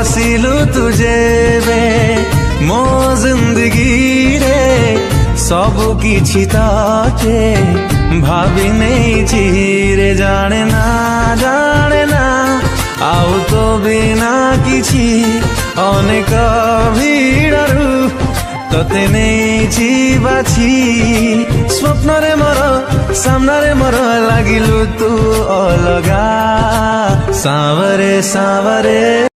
आसिलु तुझे बे मो जिंदगी रे सबु किछि ताके भाभी नहीं रे जाने ना आउ तो बिना किछि अनेक भिड़रू तते नहीं बाछी स्वप्न रे मोर सामना रे मोर लागिलु तू अलगा सावरे सावरे।